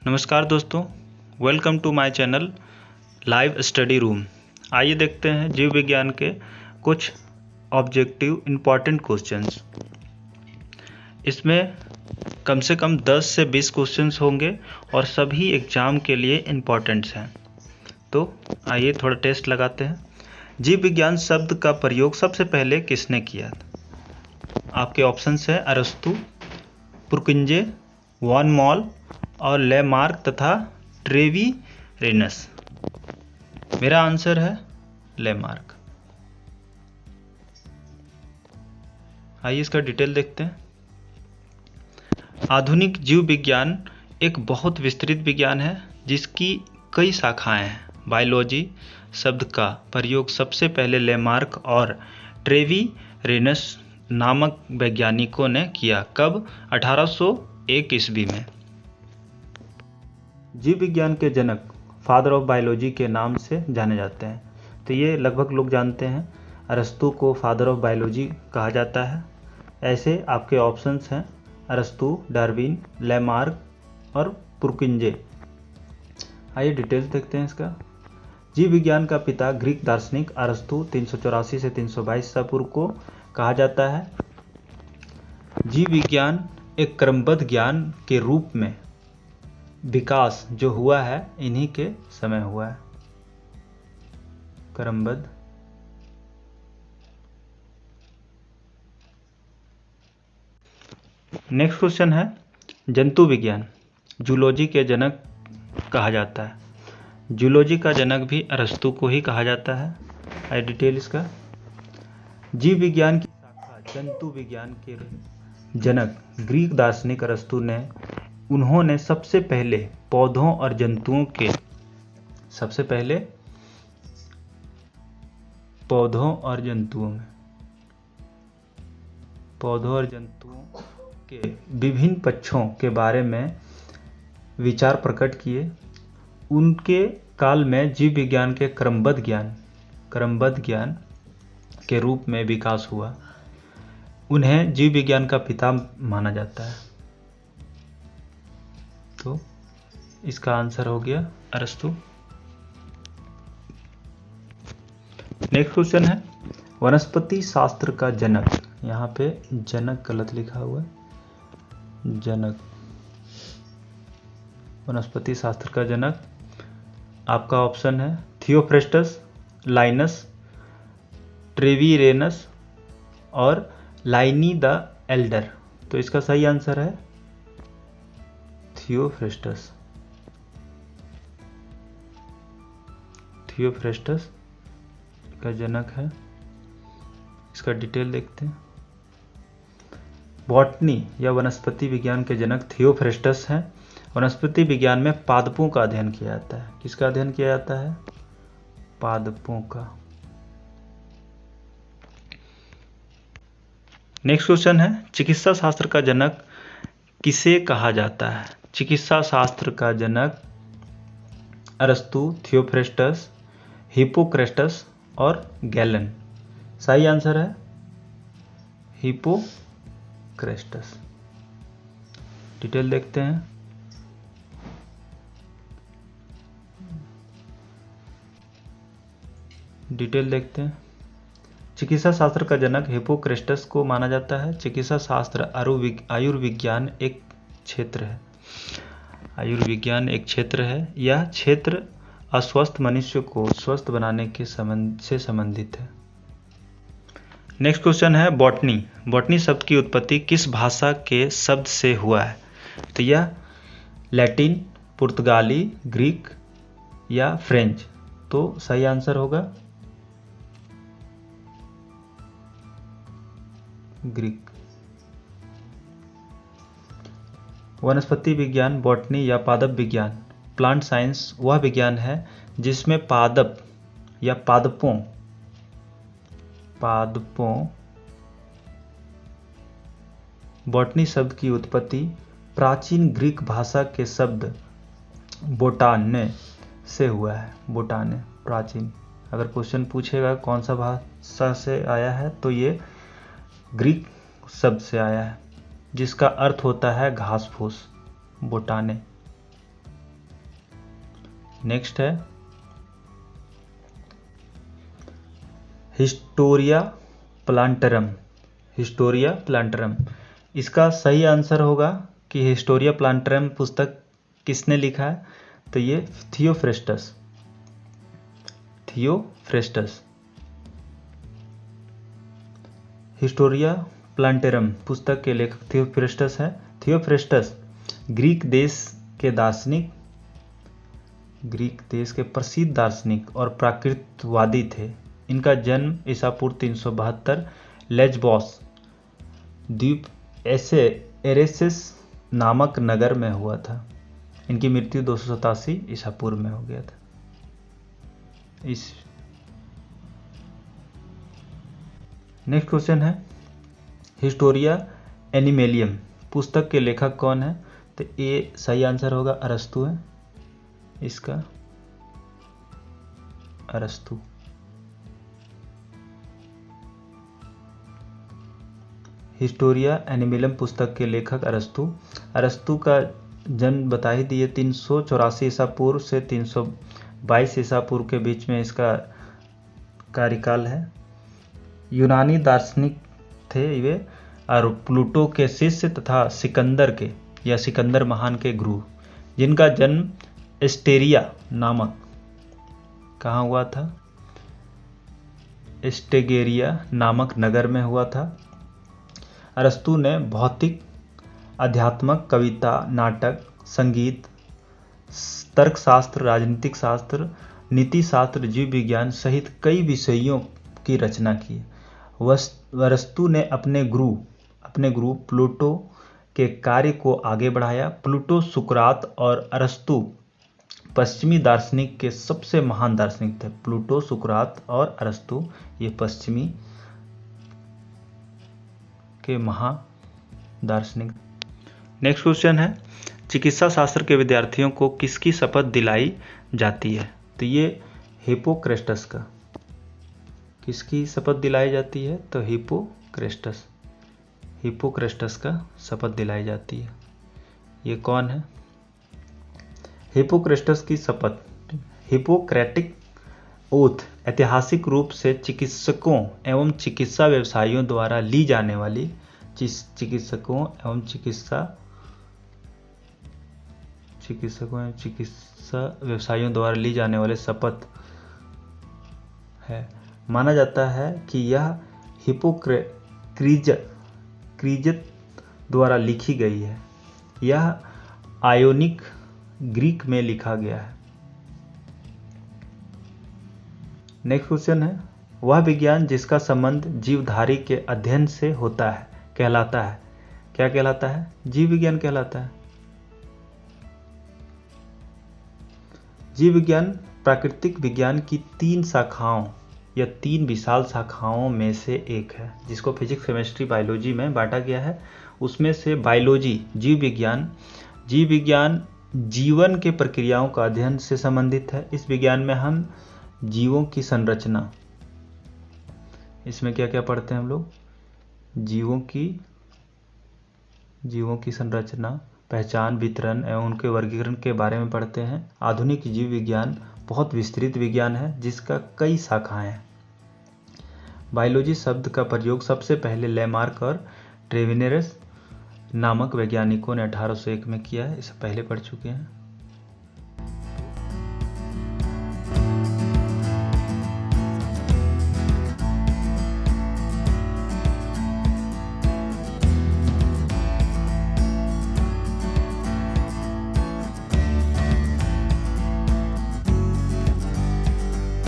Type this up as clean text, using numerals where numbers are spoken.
नमस्कार दोस्तों, welcome to my channel live study room. आइए देखते हैं जीव विज्ञान के कुछ ऑब्जेक्टिव इम्पॉर्टेंट क्वेश्चंस। इसमें कम से कम 10 से 20 क्वेश्चंस होंगे और सभी एग्ज़ाम के लिए इम्पॉर्टेंट्स हैं। तो आइए थोड़ा टेस्ट लगाते हैं। जीव विज्ञान शब्द का प्रयोग सबसे पहले किसने किया? आपके ऑप्शंस हैं अरस्तु, पुरकिंजे, वॉन मॉल और लेमार्क तथा ट्रेविरेनस। मेरा आंसर है लेमार्क। आइए इसका डिटेल देखते हैं। आधुनिक जीव विज्ञान एक बहुत विस्तृत विज्ञान है जिसकी कई शाखाएं हैं। बायोलॉजी शब्द का प्रयोग सबसे पहले लेमार्क और ट्रेविरेनस नामक वैज्ञानिकों ने किया। कब? 1801 ईस्वी में। जीव विज्ञान के जनक फादर ऑफ बायोलॉजी के नाम से जाने जाते हैं। तो ये लगभग लोग जानते हैं। अरस्तु को फादर ऑफ बायोलॉजी कहा जाता है। ऐसे आपके ऑप्शंस हैं अरस्तु, डार्विन, लेमार्क और पुरकिंजे। आइए डिटेल्स देखते हैं इसका। जीव विज्ञान का पिता ग्रीक दार्शनिक अरस्तु 384 से 322 ईसा पूर्व को कहा जाता है। जीव विज्ञान एक क्रमबद्ध ज्ञान के रूप में विकास जो हुआ है इन्हीं के समय हुआ है। क्रमबद्ध। नेक्स्ट क्वेश्चन है जंतु विज्ञान। जूलॉजी के जनक कहा जाता है। जूलॉजी का जनक भी अरस्तु को ही कहा जाता है। आई डिटेल इसका। जीव विज्ञान की शाखा जंतु विज्ञान के जनक ग्रीक दार्शनिक अरस्तु ने उन्होंने सबसे पहले पौधों और जंतुओं के पौधों और जंतुओं के विभिन्न पक्षों के बारे में विचार प्रकट किए। उनके काल में जीव विज्ञान के क्रमबद्ध ज्ञान के रूप में विकास हुआ। उन्हें जीव विज्ञान का पिता माना जाता है। तो इसका आंसर हो गया अरस्तु। नेक्स्ट क्वेश्चन है वनस्पति शास्त्र का जनक। यहाँ पे जनक गलत लिखा हुआ है। जनक वनस्पति शास्त्र का जनक आपका ऑप्शन है थियोफ्रेस्टस, लाइनस, ट्रेविरेनस और लाइनी द एल्डर। तो इसका सही आंसर है थियोफ्रेस्टस का जनक है। इसका डिटेल देखते हैं। बॉटनी या वनस्पति विज्ञान के जनक थियोफ्रेस्टस हैं। वनस्पति विज्ञान में पादपों का अध्ययन किया जाता है। किसका अध्ययन किया जाता है? पादपों का। नेक्स्ट क्वेश्चन है चिकित्सा शास्त्र का जनक किसे कहा जाता है? चिकित्सा शास्त्र का जनक अरस्तु, थियोफ्रेस्टस, हिप्पोक्रेटस और गैलन। सही आंसर है हिप्पोक्रेटस। डिटेल देखते हैं। चिकित्सा शास्त्र का जनक हिप्पोक्रेटस को माना जाता है। चिकित्सा शास्त्र आयुर्विज्ञान एक क्षेत्र है। यह क्षेत्र अस्वस्थ मनुष्य को स्वस्थ बनाने के से संबंधित है। नेक्स्ट क्वेश्चन है बॉटनी। बॉटनी शब्द की उत्पत्ति किस भाषा के शब्द से हुआ है? तो यह लैटिन, पुर्तगाली, ग्रीक या फ्रेंच। तो सही आंसर होगा ग्रीक। वनस्पति विज्ञान, बॉटनी या पादप विज्ञान, प्लांट साइंस वह विज्ञान है जिसमें पादप या पादपों बॉटनी शब्द की उत्पत्ति प्राचीन ग्रीक भाषा के शब्द बोटाने से हुआ है। बोटाने प्राचीन। अगर क्वेश्चन पूछेगा कौन सा भाषा से आया है तो ये ग्रीक शब्द से आया है जिसका अर्थ होता है घास फूस। बोटाने। नेक्स्ट है हिस्टोरिया प्लांटरम। हिस्टोरिया प्लांटरम, इसका सही आंसर होगा कि हिस्टोरिया प्लांटरम पुस्तक किसने लिखा है, तो ये थियोफ्रेस्टस। थियोफ्रेस्टस। हिस्टोरिया प्लांटेरम पुस्तक के लेखक थियोफ्रेस्टस है। थियोफ्रेस्टस ग्रीक देश के दार्शनिक, ग्रीक देश के प्रसिद्ध दार्शनिक और प्राकृतवादी थे। इनका जन्म ईसा पूर्व 372 लेस्बोस द्वीप एरेसिस नामक नगर में हुआ था। इनकी मृत्यु 287 ईसा पूर्व में हो गया था। नेक्स्ट क्वेश्चन है हिस्टोरिया एनिमेलियम पुस्तक के लेखक कौन है, तो ये सही आंसर होगा अरस्तु है इसका, अरस्तु। हिस्टोरिया एनिमेलियम पुस्तक के लेखक अरस्तु। अरस्तु का जन्म बता ही दिए 384 ईसा पूर्व से 322 ईसा पूर्व के बीच में इसका कार्यकाल है। यूनानी दार्शनिक थे ये, और प्लूटो के शिष्य तथा सिकंदर के या सिकंदर महान के गुरु, जिनका जन्म एस्टेरिया नामक कहाँ हुआ था, एस्टेगेरिया नामक नगर में हुआ था। अरस्तु ने भौतिक, अध्यात्मक, कविता, नाटक, संगीत, तर्कशास्त्र, राजनीतिक शास्त्र, नीति शास्त्र, जीव विज्ञान सहित कई विषयों की रचना की। अरस्तु ने अपने गुरु प्लूटो के कार्य को आगे बढ़ाया। प्लूटो, सुकरात और अरस्तु पश्चिमी दार्शनिक के सबसे महान दार्शनिक थे। प्लूटो, सुकरात और अरस्तु ये पश्चिमी के महादार्शनिक। नेक्स्ट क्वेश्चन है चिकित्सा शास्त्र के विद्यार्थियों को किसकी शपथ दिलाई जाती है, तो ये हिपोक्रेटस का। किसकी शपथ दिलाई जाती है, तो हिपोक्रेटस का शपथ दिलाई जाती है। ये कौन है, हिपोक्रेटस की शपथ। हिपोक्रेटिक ओथ ऐतिहासिक रूप से चिकित्सकों एवं चिकित्सा व्यवसायियों द्वारा ली जाने वाली चिकित्सा व्यवसायियों द्वारा ली जाने वाले शपथ है। माना जाता है कि यह हिपोक्रेटस द्वारा लिखी गई है। यह आयोनिक ग्रीक में लिखा गया है। नेक्स्ट क्वेश्चन है वह विज्ञान जिसका संबंध जीवधारी के अध्ययन से होता है कहलाता है, क्या कहलाता है, जीव विज्ञान कहलाता है। जीव विज्ञान प्राकृतिक विज्ञान की 3 शाखाओं या 3 विशाल शाखाओं में से एक है, जिसको फिजिक्स, केमिस्ट्री, बायोलॉजी में बांटा गया है। उसमें से बायोलॉजी, जीव विज्ञान जीवन के प्रक्रियाओं का अध्ययन से संबंधित है। इस विज्ञान में हम जीवों की संरचना, इसमें क्या क्या पढ़ते हैं हम लोग, जीवों की संरचना, पहचान, वितरण एवं उनके वर्गीकरण के बारे में पढ़ते हैं। आधुनिक जीव विज्ञान बहुत विस्तृत विज्ञान है जिसका कई शाखाएं हैं। बायोलॉजी शब्द का प्रयोग सबसे पहले लेमार्क और ट्रेविनेरस नामक वैज्ञानिकों ने 1801 में किया है, इसे पहले पढ़ चुके हैं।